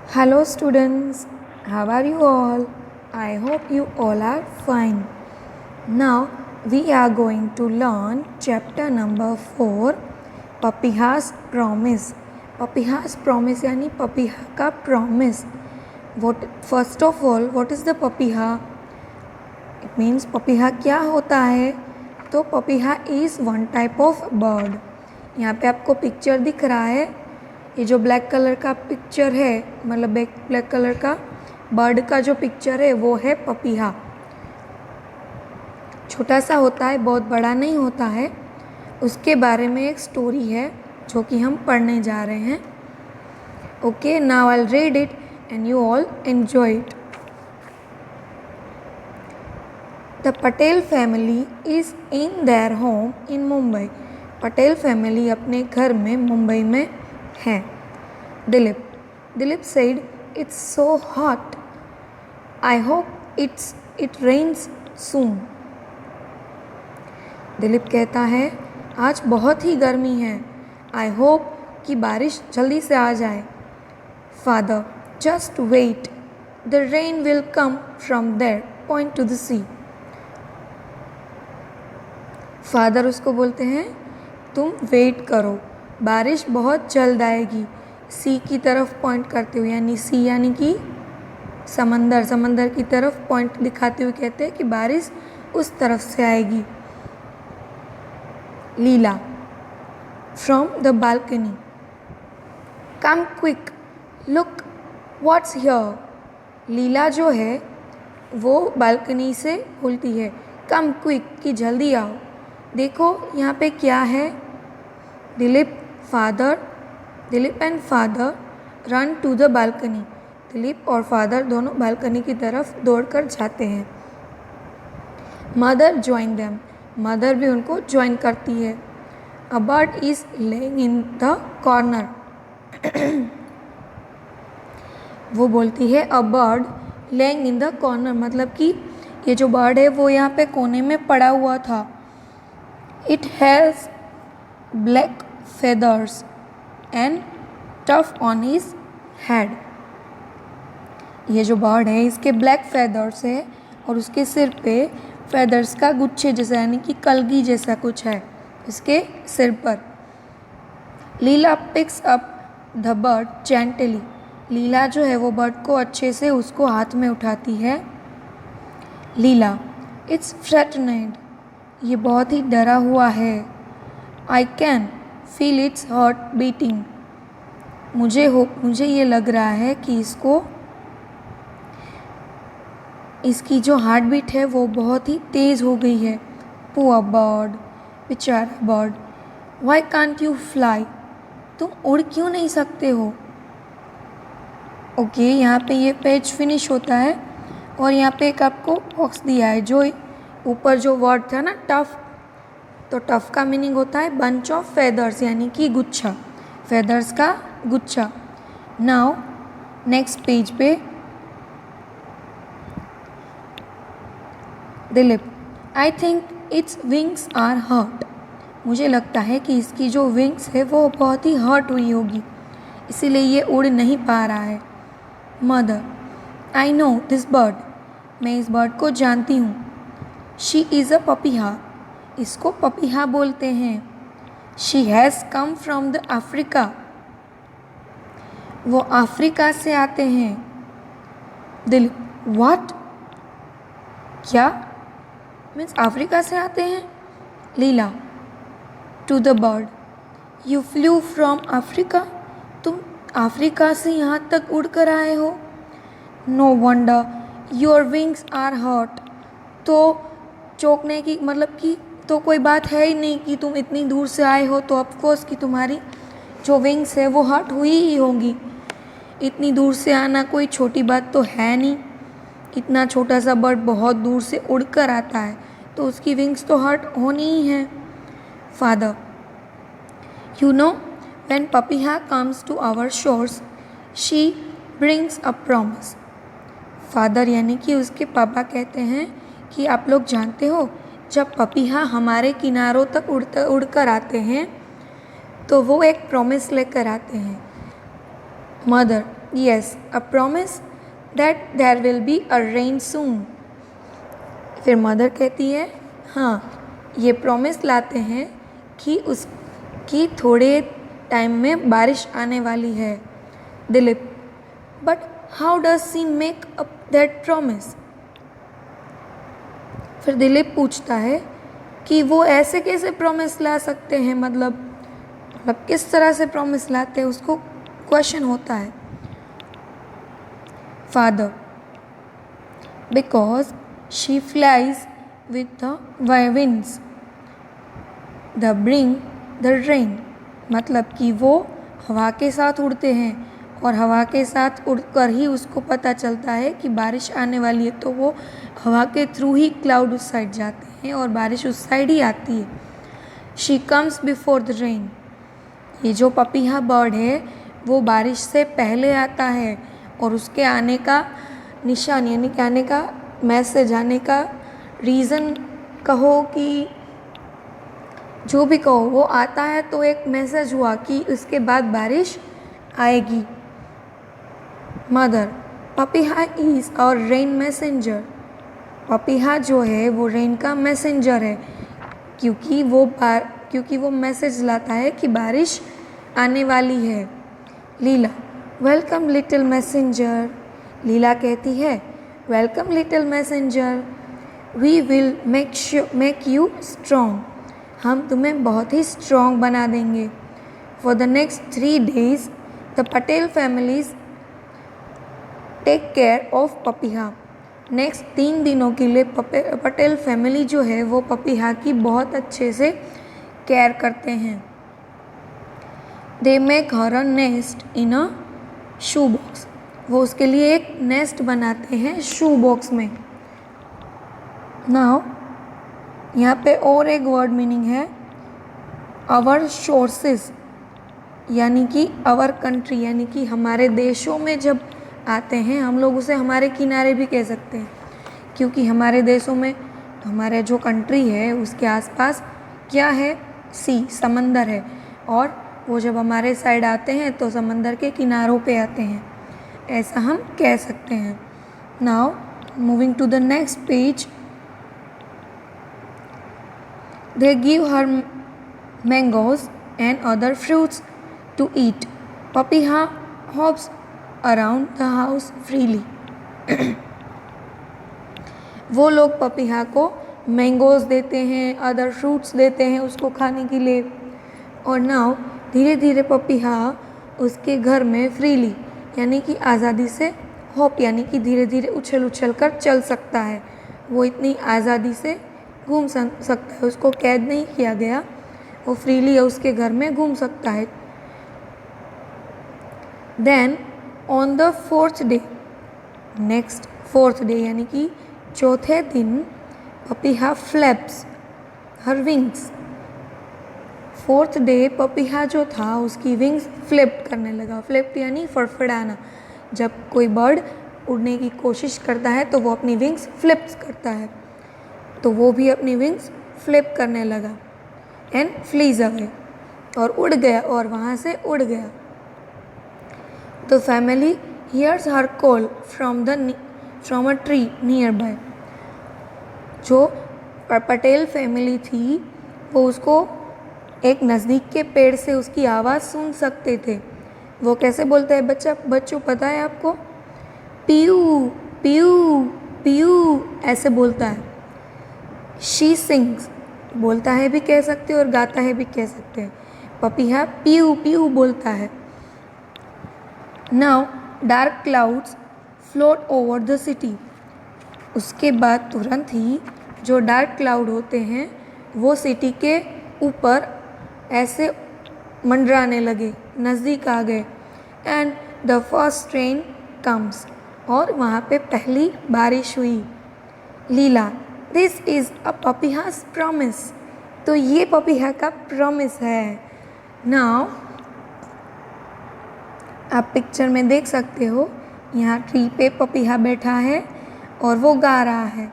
Hello students, how are you all? I hope you all are fine. Now we are going to learn chapter number 4, Papiha's Promise. Papiha's Promise यानी पपीहा का promise. First of all, what is the papiha? It means पपीहा क्या होता है? तो पपीहा is one type of bird. यहाँ पे आपको पिक्चर दिख रहा है. ये जो ब्लैक कलर का पिक्चर है, मतलब ब्लैक कलर का बर्ड का जो पिक्चर है वो है पपीहा. छोटा सा होता है, बहुत बड़ा नहीं होता है. उसके बारे में एक स्टोरी है जो कि हम पढ़ने जा रहे हैं. Okay, now I will read it and you all enjoy it. The Patel family is in their home in Mumbai. Patel family अपने घर में मुंबई में है. Dilip said, "It's so hot. I hope it rains soon." Dilip कहता है, आज बहुत ही गर्मी है. I hope कि बारिश जल्दी से आ जाए. Father, just wait. The rain will come from there. Point to the sea. Father उसको बोलते हैं, तुम वेट करो, बारिश बहुत जल्द आएगी. सी की तरफ पॉइंट करते हुए, यानी सी यानी कि समंदर की तरफ पॉइंट दिखाते हुए कहते हैं कि बारिश उस तरफ से आएगी. Leela from the balcony, come quick, look what's here. Leela जो है वो बालकनी से बोलती है, कम क्विक कि जल्दी आओ, देखो यहाँ पे क्या है. Dilip and father run to the balcony. Dilip और फादर दोनों बालकनी की तरफ दौड़कर जाते हैं. Mother join them. मदर भी उनको ज्वाइन करती है. A bird is laying in the corner. वो बोलती है a bird laying in the corner, मतलब कि ये जो बर्ड है वो यहाँ पे कोने में पड़ा हुआ था. It has black feathers and tuft on his head. ये जो बर्ड है इसके ब्लैक feathers है और उसके सिर पे feathers का गुच्छे जैसा, यानी कि कलगी जैसा कुछ है इसके सिर पर. Leela picks up the bird gently. Leela जो है वो बर्ड को अच्छे से उसको हाथ में उठाती है. लीला, इट्स फ्रेटनेड. ये बहुत ही डरा हुआ है. I can feel its heart beating. मुझे ये लग रहा है कि इसकी जो हार्ट बीट है वो बहुत ही तेज़ हो गई है. पुअर बर्ड, बेचारा bird. Why can't you fly. तुम उड़ क्यों नहीं सकते हो. ओके, यहाँ पे ये पेज फिनिश होता है और यहाँ पे एक आपको बॉक्स दिया है. जो ऊपर जो वर्ड था ना टफ, तो टफ का मीनिंग होता है बंच ऑफ फेदर्स, यानी कि गुच्छा, फेदर्स का गुच्छा. नाउ नेक्स्ट पेज पे Dilip, I think it's wings are hurt. मुझे लगता है कि इसकी जो विंग्स है वो बहुत ही हर्ट हुई होगी, इसीलिए ये उड़ नहीं पा रहा है. Mother, I know this bird. मैं इस बर्ड को जानती हूँ. शी इज़ अ पपीहा. इसको पपीहा बोलते हैं. She has come from the Africa. वो अफ्रीका से आते हैं. दिलीप, व्हाट, क्या, मीन्स अफ्रीका से आते हैं. Leela to the bird, you flew from Africa. तुम अफ्रीका से यहाँ तक उड़ कर आए हो. No wonder your wings are hurt. तो चौंकने की मतलब कि तो कोई बात है ही नहीं कि तुम इतनी दूर से आए हो, तो ऑफकोर्स कि तुम्हारी जो विंग्स है वो हर्ट हुई ही होंगी. इतनी दूर से आना कोई छोटी बात तो है नहीं. इतना छोटा सा बर्ड बहुत दूर से उड़कर आता है तो उसकी विंग्स तो हर्ट होनी ही है. Father, you know when Papiha comes to our shores she brings a promise. Father यानी कि उसके पापा कहते हैं कि आप लोग जानते हो, जब पपीहा हमारे किनारों तक उड़कर आते हैं तो वो एक प्रॉमिस लेकर आते हैं. Mother, Yes, a promise that there will be a rain soon. फिर मदर कहती है हाँ, ये प्रॉमिस लाते हैं कि थोड़े टाइम में बारिश आने वाली है. Dilip, but how does she make up that promise? फिर दिलीप पूछता है कि वो ऐसे कैसे प्रॉमिस ला सकते हैं, मतलब किस तरह से प्रॉमिस लाते हैं, उसको क्वेश्चन होता है. Father, because she flies with the winds the bring the rain. मतलब कि वो हवा के साथ उड़ते हैं और हवा के साथ उड़कर ही उसको पता चलता है कि बारिश आने वाली है, तो वो हवा के थ्रू ही क्लाउड उस साइड जाते हैं और बारिश उस साइड ही आती है. She comes before the rain. ये जो पपीहा बर्ड है वो बारिश से पहले आता है और उसके आने का निशान यानी कि आने का मैसेज, आने का रीज़न कहो कि जो भी कहो, वो आता है तो एक मैसेज हुआ कि उसके बाद बारिश आएगी. मदर, पपीहा इज़ और रेन मैसेंजर. पपीहा जो है वो रेन का मैसेंजर है क्योंकि वो मैसेज लाता है कि बारिश आने वाली है. Leela, welcome little messenger. Leela कहती है welcome little messenger. We will make you strong. हम तुम्हें बहुत ही स्ट्रॉन्ग बना देंगे. For the next 3 days the Patel families take care of Papiha. Next 3 दिनों के लिए पटेल फैमिली जो है वो पपीहा की बहुत अच्छे से केयर करते हैं. They make her a nest in a shoe box. वो उसके लिए एक नेस्ट बनाते हैं शू बॉक्स में. नाउ यहाँ पे और एक वर्ड मीनिंग है आवर सोर्सेस, यानी कि आवर कंट्री, यानी कि हमारे देशों में जब आते हैं हम लोग उसे हमारे किनारे भी कह सकते हैं, क्योंकि हमारे देशों में हमारे जो कंट्री है उसके आसपास क्या है, सी, समंदर है, और वो जब हमारे साइड आते हैं तो समंदर के किनारों पे आते हैं, ऐसा हम कह सकते हैं. Now moving to the next page. They give her mangoes and other fruits to eat. Papiha hops around the house freely. वो लोग पपीहा को मैंगोज देते हैं, अदर फ्रूट्स देते हैं उसको खाने के लिए. और नाउ धीरे धीरे पपीहा उसके घर में फ्रीली यानी कि आज़ादी से, हॉप यानी कि धीरे धीरे उछल कर चल सकता है. वो इतनी आज़ादी से घूम सकता है, उसको कैद नहीं किया गया, वो फ्रीली उसके घर में घूम सकता है. Then on the 4th day, next 4th day यानी कि चौथे दिन, पपीहा फ्लैप्स हर विंग्स. 4th day पपीहा जो था उसकी विंग्स फ्लिप करने लगा. फ्लिप यानी फड़फड़ाना. जब कोई बर्ड उड़ने की कोशिश करता है तो वो अपनी विंग्स फ्लिप्स करता है, तो वो भी अपनी विंग्स फ्लिप करने लगा. एंड फ्लीज अवे, और उड़ गया, और वहाँ से उड़ गया. The family hears her call from a tree nearby. जो पटेल फैमिली थी वो उसको एक नज़दीक के पेड़ से उसकी आवाज़ सुन सकते थे. वो कैसे बोलता है बच्चों पता है आपको? पीयू पीयू पीयू ऐसे बोलता है. शी सिंग्स, बोलता है भी कह सकते हैं और गाता है भी कह सकते हैं. पपीहा पीयू पीयू बोलता है. Now dark clouds float over the city. उसके बाद तुरंत ही जो डार्क क्लाउड होते हैं वो सिटी के ऊपर ऐसे मंडराने लगे, नज़दीक आ गए. And the first rain comes, और वहाँ पे पहली बारिश हुई. लीला, दिस इज़ अ पपीहास प्रॉमिस. तो ये पपीहा का प्रॉमिस है. नाउ आप पिक्चर में देख सकते हो, यहाँ ट्री पे पपीहा बैठा है और वो गा रहा है,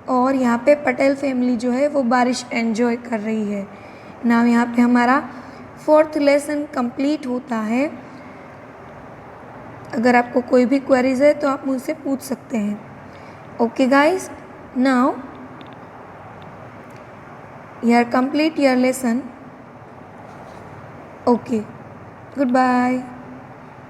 और यहाँ पे पटेल फैमिली जो है वो बारिश एंजॉय कर रही है. नाउ यहाँ पे हमारा 4th लेसन कंप्लीट होता है. अगर आपको कोई भी क्वेरीज है तो आप मुझसे पूछ सकते हैं. Okay guys, now you are complete your lesson. Okay, goodbye.